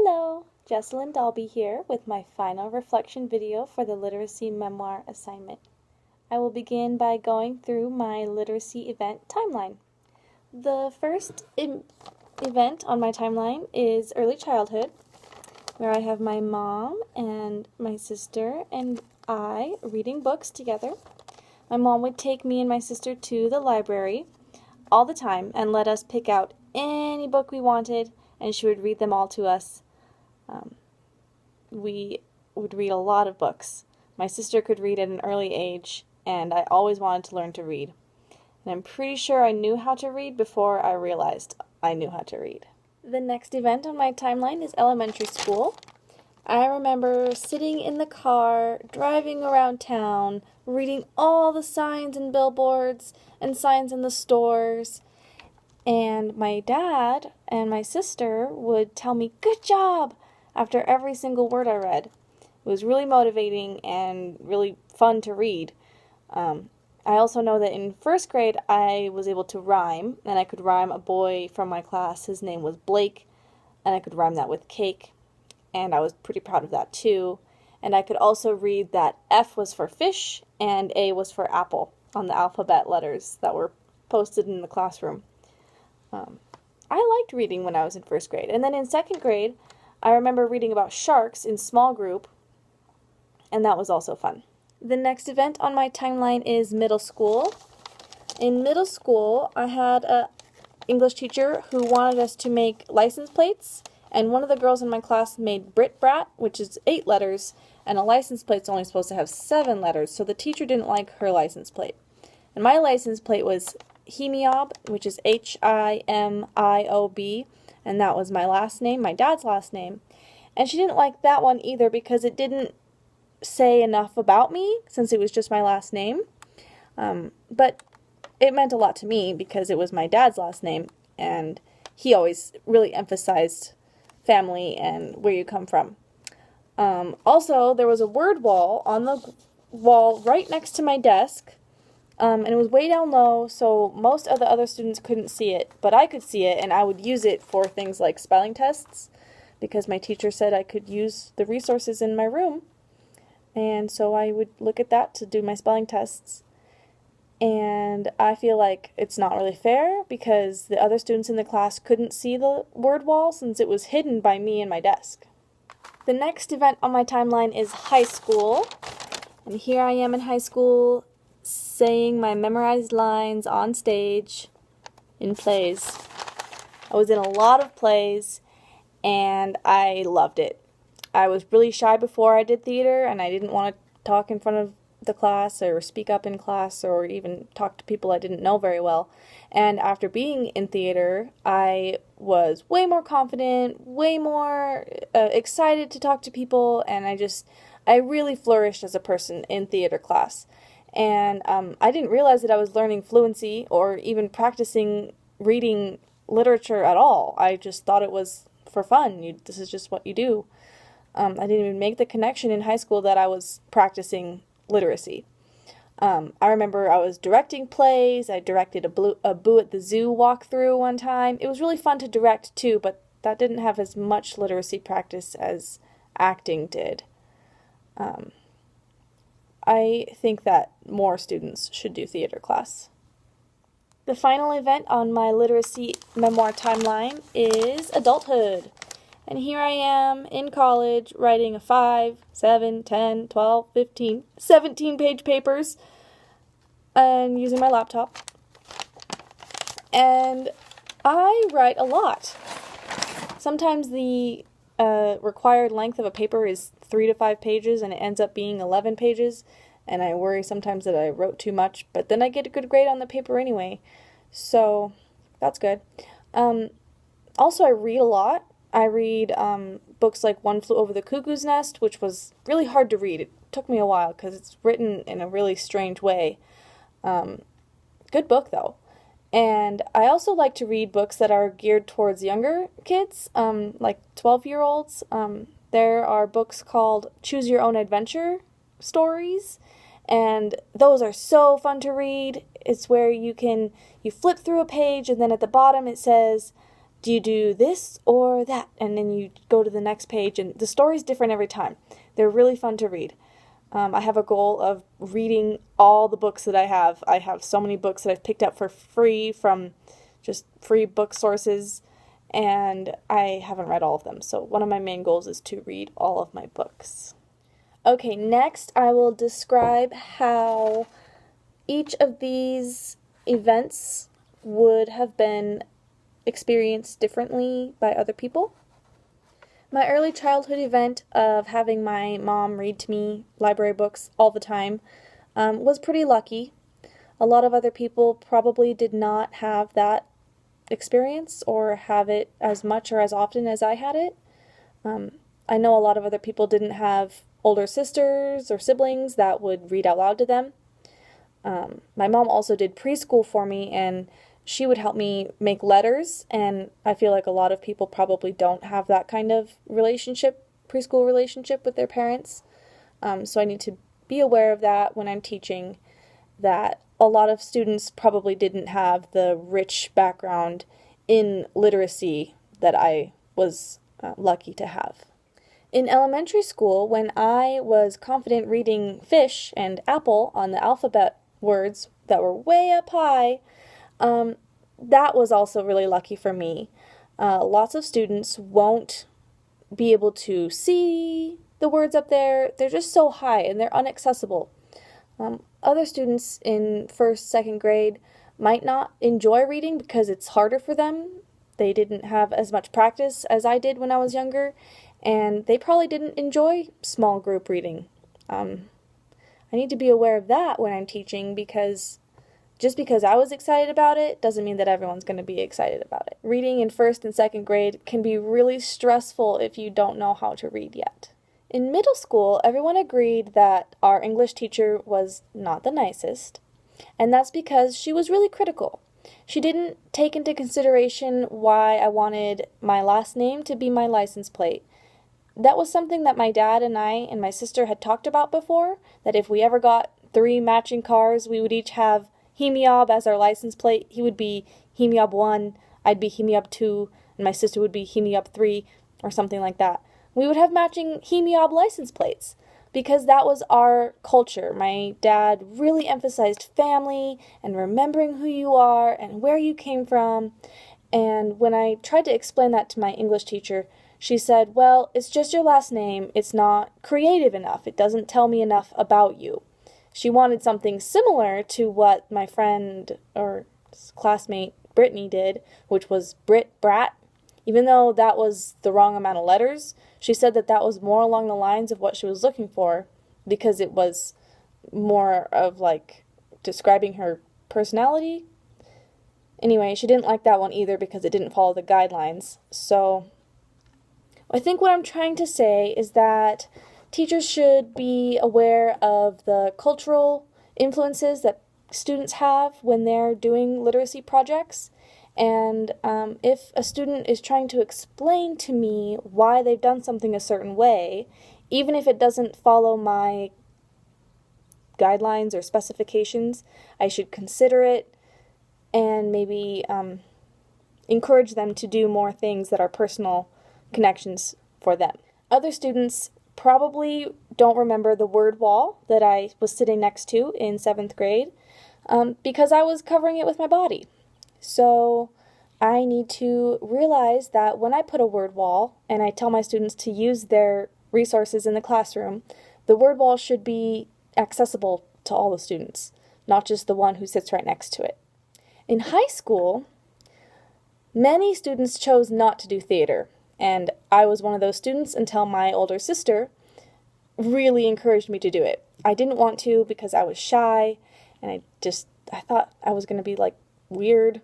Hello, Jessalyn Dalby here with my final reflection video for the literacy memoir assignment. I will begin by going through my literacy event timeline. The first event on my timeline is early childhood, where I have my mom and my sister and I reading books together. My mom would take me and my sister to the library all the time and let us pick out any book we wanted, and she would read them all to us. We would read a lot of books. My sister could read at an early age, and I always wanted to learn to read. And I'm pretty sure I knew how to read before I realized I knew how to read. The next event on my timeline is elementary school. I remember sitting in the car, driving around town, reading all the signs and billboards and signs in the stores. And my dad and my sister would tell me, "Good job," after every single word I read. It was really motivating and really fun to read. I also know that in first grade I was able to rhyme, and I could rhyme a boy from my class. His name was Blake, and I could rhyme that with cake, and I was pretty proud of that too. And I could also read that F was for fish and A was for apple on the alphabet letters that were posted in the classroom. I liked reading when I was in first grade. And then in second grade, I remember reading about sharks in small group, and that was also fun. The next event on my timeline is middle school. In middle school, I had an English teacher who wanted us to make license plates, and one of the girls in my class made Brit Brat, which is 8 letters, and a license plate's only supposed to have 7 letters, so the teacher didn't like her license plate. And my license plate was Himiob, which is Himiob, and that was my last name, my dad's last name. And she didn't like that one either because it didn't say enough about me, since it was just my last name. But it meant a lot to me because it was my dad's last name, and he always really emphasized family and where you come from. Also, there was a word wall on the wall right next to my desk, and it was way down low, so most of the other students couldn't see it, but I could see it, and I would use it for things like spelling tests, because my teacher said I could use the resources in my room, and so I would look at that to do my spelling tests. And I feel like it's not really fair because the other students in the class couldn't see the word wall since it was hidden by me and my desk. The next event on my timeline is high school, and here I am in high school saying my memorized lines on stage in plays. I was in a lot of plays, and I loved it. I was really shy before I did theater, and I didn't want to talk in front of the class or speak up in class or even talk to people I didn't know very well. And after being in theater, I was way more confident, way more excited to talk to people, and I really flourished as a person in theater class. And I didn't realize that I was learning fluency or even practicing reading literature at all. I just thought it was for fun. This is just what you do. I didn't even make the connection in high school that I was practicing literacy. I remember I was directing plays. I directed a Boo at the Zoo walkthrough one time. It was really fun to direct too, but that didn't have as much literacy practice as acting did. I think that more students should do theater class. The final event on my literacy memoir timeline is adulthood. And here I am in college writing a 5, 7, 10, 12, 15, 17-page papers and using my laptop. And I write a lot. Sometimes the required length of a paper is 3 to 5 pages, and it ends up being 11 pages, and I worry sometimes that I wrote too much, but then I get a good grade on the paper anyway, so that's good. Also, I read a lot. I read books like One Flew Over the Cuckoo's Nest, which was really hard to read. It took me a while because it's written in a really strange way. Good book, though. And I also like to read books that are geared towards younger kids, like 12-year-olds. There are books called Choose Your Own Adventure stories, and those are so fun to read. It's where you flip through a page, and then at the bottom it says, do you do this or that? And then you go to the next page, and the story's different every time. They're really fun to read. I have a goal of reading all the books that I have. I have so many books that I've picked up for free from just free book sources, and I haven't read all of them. So one of my main goals is to read all of my books. Okay, next I will describe how each of these events would have been experienced differently by other people. My early childhood event of having my mom read to me library books all the time was pretty lucky. A lot of other people probably did not have that experience or have it as much or as often as I had it. I know a lot of other people didn't have older sisters or siblings that would read out loud to them. My mom also did preschool for me, and she would help me make letters, and I feel like a lot of people probably don't have that kind of preschool relationship with their parents. So I need to be aware of that when I'm teaching, that a lot of students probably didn't have the rich background in literacy that I was lucky to have. In elementary school, when I was confident reading fish and apple on the alphabet words that were way up high, that was also really lucky for me. Lots of students won't be able to see the words up there. They're just so high and they're inaccessible. Other students in first, second grade might not enjoy reading because it's harder for them. They didn't have as much practice as I did when I was younger, and they probably didn't enjoy small group reading. I need to be aware of that when I'm teaching, because just because I was excited about it doesn't mean that everyone's going to be excited about it. Reading in first and second grade can be really stressful if you don't know how to read yet. In middle school, everyone agreed that our English teacher was not the nicest, and that's because she was really critical. She didn't take into consideration why I wanted my last name to be my license plate. That was something that my dad and I and my sister had talked about before, that if we ever got 3 matching cars, we would each have Hemiob as our license plate. He would be Hemiob 1, I'd be Hemiob 2, and my sister would be Hemiob 3, or something like that. We would have matching Hemiob license plates, because that was our culture. My dad really emphasized family and remembering who you are and where you came from. And when I tried to explain that to my English teacher, she said, well, it's just your last name. It's not creative enough. It doesn't tell me enough about you. She wanted something similar to what my friend or classmate Brittany did, which was Brat. Even though that was the wrong amount of letters, she said that that was more along the lines of what she was looking for, because it was more of like describing her personality. Anyway, she didn't like that one either because it didn't follow the guidelines. So I think what I'm trying to say is that teachers should be aware of the cultural influences that students have when they're doing literacy projects. And if a student is trying to explain to me why they've done something a certain way, even if it doesn't follow my guidelines or specifications, I should consider it and maybe encourage them to do more things that are personal connections for them. Other students probably don't remember the word wall that I was sitting next to in 7th grade because I was covering it with my body. So I need to realize that when I put a word wall and I tell my students to use their resources in the classroom, the word wall should be accessible to all the students, not just the one who sits right next to it. In high school, many students chose not to do theater, and I was one of those students until my older sister really encouraged me to do it. I didn't want to because I was shy, and I thought I was going to be like weird.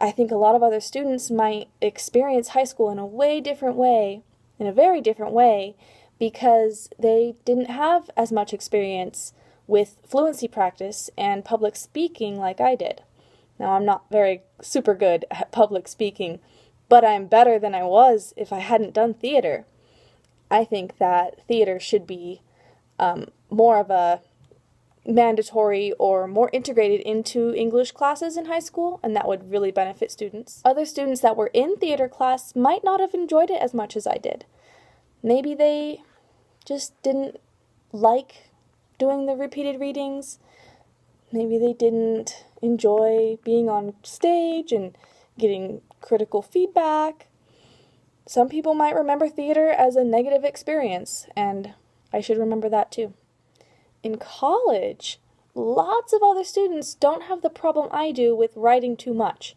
I think a lot of other students might experience high school in a very different way, because they didn't have as much experience with fluency practice and public speaking like I did. Now, I'm not very super good at public speaking, but I'm better than I was if I hadn't done theater. I think that theater should be more of a mandatory or more integrated into English classes in high school, and that would really benefit students. Other students that were in theater class might not have enjoyed it as much as I did. Maybe they just didn't like doing the repeated readings. Maybe they didn't enjoy being on stage and getting critical feedback. Some people might remember theater as a negative experience, and I should remember that too. In college, lots of other students don't have the problem I do with writing too much.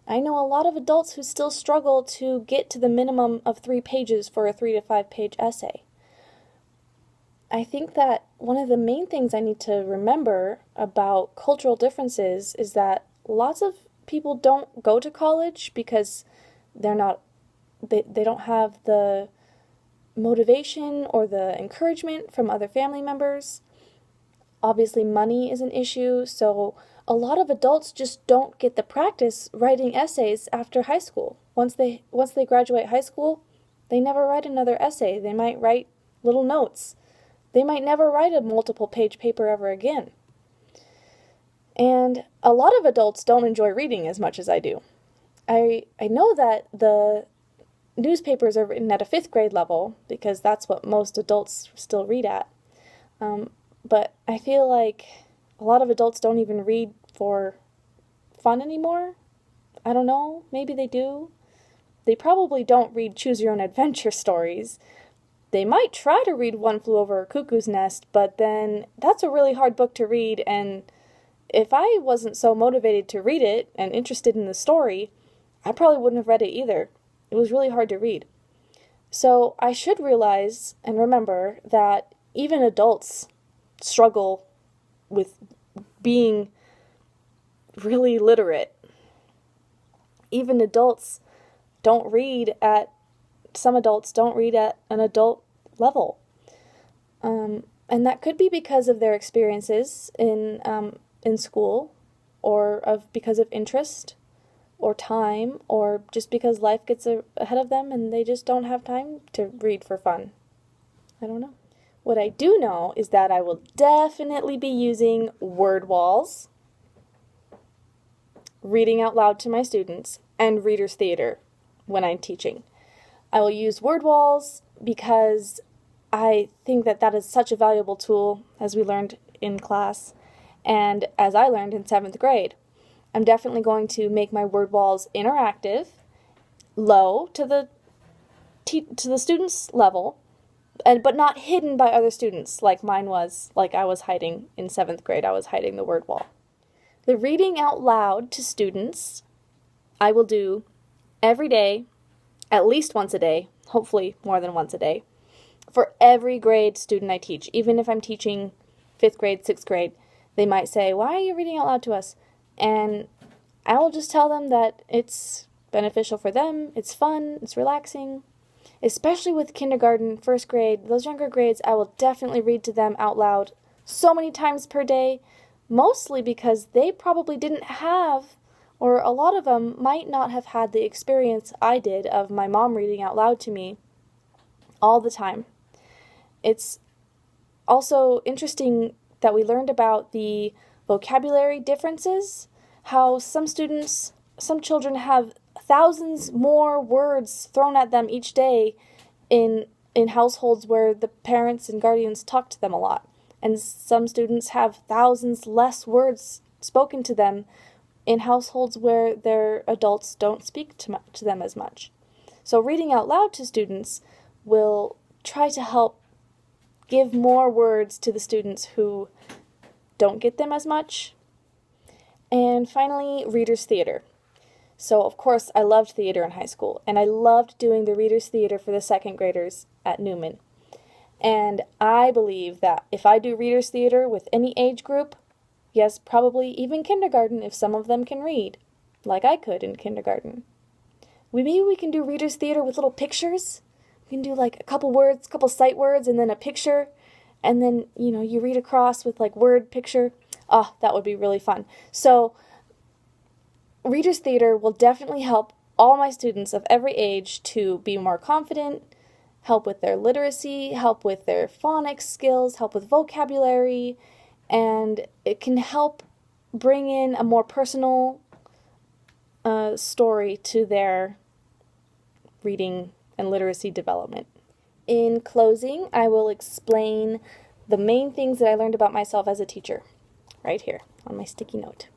I know a lot of adults who still struggle to get to the minimum of 3 pages for a 3 to 5 page essay. I think that one of the main things I need to remember about cultural differences is that lots of people don't go to college because they don't have the motivation or the encouragement from other family members. Obviously, money is an issue, so a lot of adults just don't get the practice writing essays after high school. Once they graduate high school, they never write another essay. They might write little notes. They might never write a multiple-page paper ever again. And a lot of adults don't enjoy reading as much as I do. I know that the newspapers are written at a 5th grade level because that's what most adults still read at. But I feel like a lot of adults don't even read for fun anymore. I don't know, maybe they do. They probably don't read choose-your-own-adventure stories. They might try to read One Flew Over a Cuckoo's Nest, but then that's a really hard book to read, and if I wasn't so motivated to read it and interested in the story, I probably wouldn't have read it either. It was really hard to read. So I should realize and remember that even adults struggle with being really literate. Even adults don't read at, some adults don't read at an adult level. And that could be because of their experiences in school, or because of interest, or time, or just because life gets ahead of them and they just don't have time to read for fun. I don't know. What I do know is that I will definitely be using word walls, reading out loud to my students, and reader's theater when I'm teaching. I will use word walls because I think that that is such a valuable tool, as we learned in class, and as I learned in 7th grade. I'm definitely going to make my word walls interactive, low to the students' level, but not hidden by other students like mine was, like I was hiding in 7th grade. I was hiding the word wall. The reading out loud to students I will do every day, at least once a day, hopefully more than once a day, for every grade student I teach. Even if I'm teaching 5th grade, 6th grade, they might say, "Why are you reading out loud to us?" And I will just tell them that it's beneficial for them, it's fun, it's relaxing. Especially with kindergarten, 1st grade, those younger grades, I will definitely read to them out loud so many times per day, mostly because they probably didn't have, or a lot of them might not have had the experience I did of my mom reading out loud to me all the time. It's also interesting that we learned about the vocabulary differences, how some children have thousands more words thrown at them each day in households where the parents and guardians talk to them a lot. And some students have thousands less words spoken to them in households where their adults don't speak to them as much. So reading out loud to students will try to help give more words to the students who don't get them as much. And finally, reader's theater. So, of course, I loved theater in high school, and I loved doing the reader's theater for the 2nd graders at Newman. And I believe that if I do reader's theater with any age group, yes, probably even kindergarten if some of them can read, like I could in kindergarten. Maybe we can do reader's theater with little pictures. We can do like a couple words, a couple sight words, and then a picture, and then, you read across with like word, picture. Oh, that would be really fun. So, reader's theater will definitely help all my students of every age to be more confident, help with their literacy, help with their phonics skills, help with vocabulary, and it can help bring in a more personal story to their reading and literacy development. In closing, I will explain the main things that I learned about myself as a teacher, right here on my sticky note.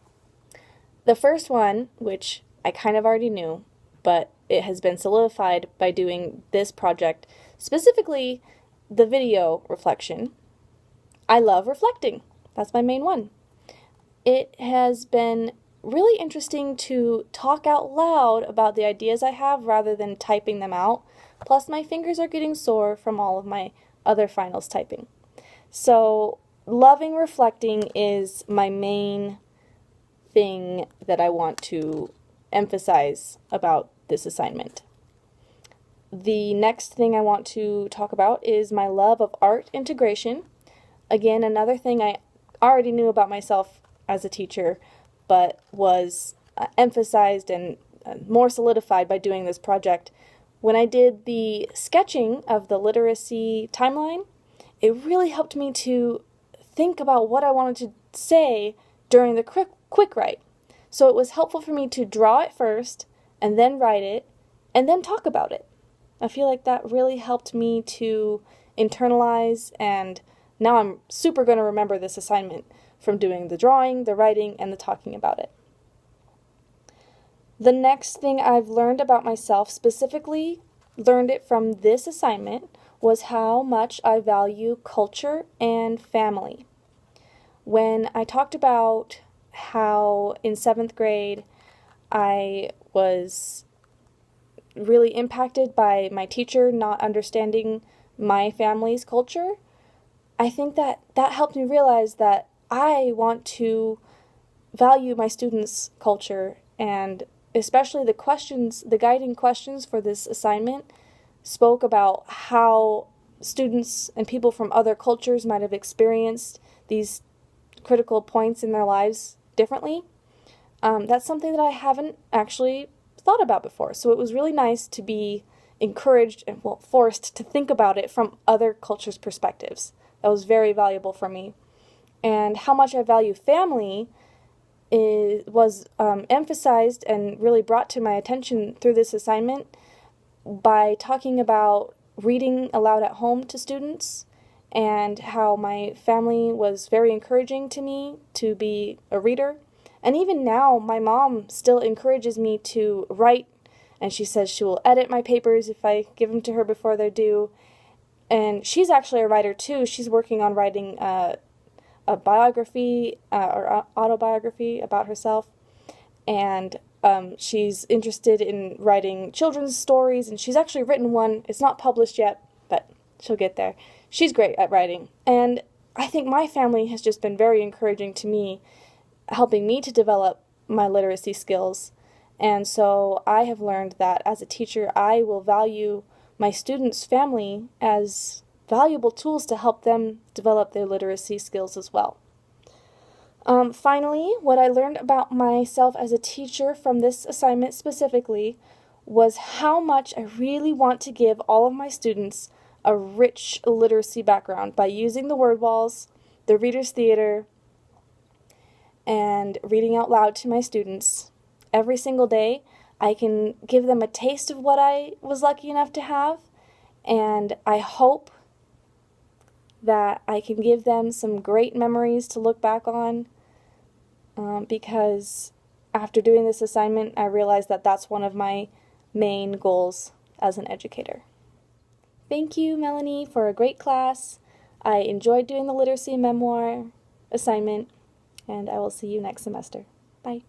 The first one, which I kind of already knew, but it has been solidified by doing this project, specifically the video reflection. I love reflecting. That's my main one. It has been really interesting to talk out loud about the ideas I have rather than typing them out. Plus, my fingers are getting sore from all of my other finals typing. So, loving reflecting is my main thing that I want to emphasize about this assignment. The next thing I want to talk about is my love of art integration. Again, another thing I already knew about myself as a teacher, but was emphasized and more solidified by doing this project. When I did the sketching of the literacy timeline, it really helped me to think about what I wanted to say during the quick write. So it was helpful for me to draw it first, and then write it, and then talk about it. I feel like that really helped me to internalize, and now I'm super going to remember this assignment from doing the drawing, the writing, and the talking about it. The next thing I've learned about myself, specifically learned it from this assignment, was how much I value culture and family. When I talked about how in 7th grade I was really impacted by my teacher not understanding my family's culture, I think that helped me realize that I want to value my students' culture, and especially the guiding questions for this assignment spoke about how students and people from other cultures might have experienced these critical points in their lives differently. That's something that I haven't actually thought about before. So it was really nice to be encouraged and forced to think about it from other cultures' perspectives. That was very valuable for me. And how much I value family was emphasized and really brought to my attention through this assignment by talking about reading aloud at home to students, and how my family was very encouraging to me to be a reader. And even now, my mom still encourages me to write, and she says she will edit my papers if I give them to her before they're due. And she's actually a writer too. She's working on writing a biography or autobiography about herself, and she's interested in writing children's stories, and she's actually written one. It's not published yet, but she'll get there. She's great at writing, and I think my family has just been very encouraging to me, helping me to develop my literacy skills. And so I have learned that as a teacher, I will value my students' family as valuable tools to help them develop their literacy skills as well. Finally, what I learned about myself as a teacher from this assignment specifically was how much I really want to give all of my students a rich literacy background by using the word walls, the reader's theater, and reading out loud to my students. Every single day, I can give them a taste of what I was lucky enough to have, and I hope that I can give them some great memories to look back on, because after doing this assignment, I realized that that's one of my main goals as an educator. Thank you, Melanie, for a great class. I enjoyed doing the literacy memoir assignment, and I will see you next semester. Bye.